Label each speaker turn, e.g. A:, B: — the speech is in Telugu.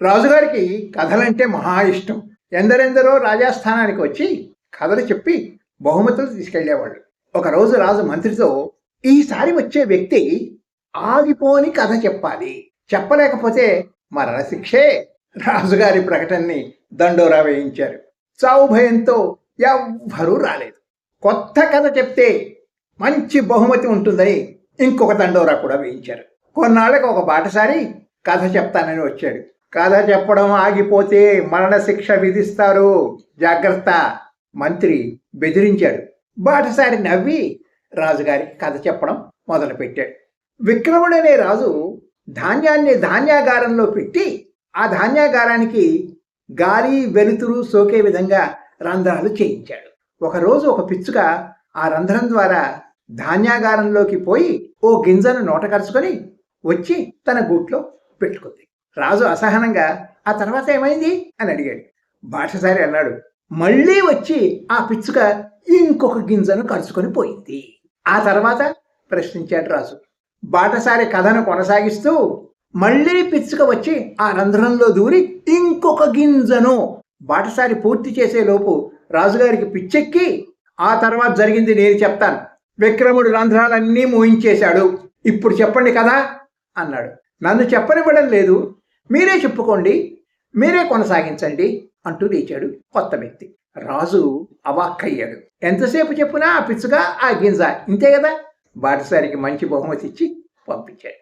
A: రాజుగారికి కథలంటే మహా ఇష్టం. ఎందరెందరో రాజాస్థానానికి వచ్చి కథలు చెప్పి బహుమతులు తీసుకెళ్లేవాళ్ళు. ఒకరోజు రాజు మంత్రితో, ఈసారి వచ్చే వ్యక్తి ఆగిపోని కథ చెప్పాలి, చెప్పలేకపోతే మరణశిక్షే. రాజుగారి ప్రకటనని దండోరా వేయించారు. చావు భయంతో ఎవ్వరూ రాలేదు. కొత్త కథ చెప్తే మంచి బహుమతి ఉంటుందని ఇంకొక దండోరా కూడా వేయించారు. కొన్నాళ్ళకి ఒక బాటసారి కథ చెప్తానని వచ్చాడు. కథ చెప్పడం ఆగిపోతే మరణశిక్ష విధిస్తారు, జాగ్రత్త. మంత్రి బెదిరించాడు. బాటసారి నవ్వి రాజుగారికి కథ చెప్పడం మొదలుపెట్టాడు. విక్రముడనే రాజు ధాన్యాన్ని ధాన్యాగారంలో పెట్టి ఆ ధాన్యాగారానికి గాలి వెలుతురు సోకే విధంగా రంధ్రాలు చేయించాడు. ఒకరోజు ఒక పిచ్చుక ఆ రంధ్రం ద్వారా ధాన్యాగారంలోకి పోయి ఓ గింజను నోట కరుచుకొని వచ్చి తన గూట్లో పెట్టుకుంది. రాజు అసహనంగా, ఆ తర్వాత ఏమైంది అని అడిగాడు. బాటసారి అన్నాడు, మళ్ళీ వచ్చి ఆ పిచ్చుక ఇంకొక గింజను కరుచుకొని పోయింది. ఆ తర్వాత ప్రశ్నించాడు రాజు. బాటసారి కథను కొనసాగిస్తూ, మళ్ళీ పిచ్చుక వచ్చి ఆ రంధ్రంలో దూరి ఇంకొక గింజను. బాటసారి పూర్తి చేసే లోపు రాజుగారికి పిచ్చెక్కి, ఆ తర్వాత జరిగింది నేను చెప్తాను. విక్రముడు రంధ్రాలన్నీ మూయించేశాడు, ఇప్పుడు చెప్పండి కదా అన్నాడు. నన్ను చెప్పనివ్వడం లేదు, మీరే చెప్పుకోండి, మీరే కొనసాగించండి అంటూ లేచాడు కొత్త వ్యక్తి. రాజు అవాక్కయ్యాడు. ఎంతసేపు చెప్పునా ఆ పిచ్చుక ఆ గింజ ఇంతే కదా. బాటసారికి మంచి బహుమతి ఇచ్చి పంపించాడు.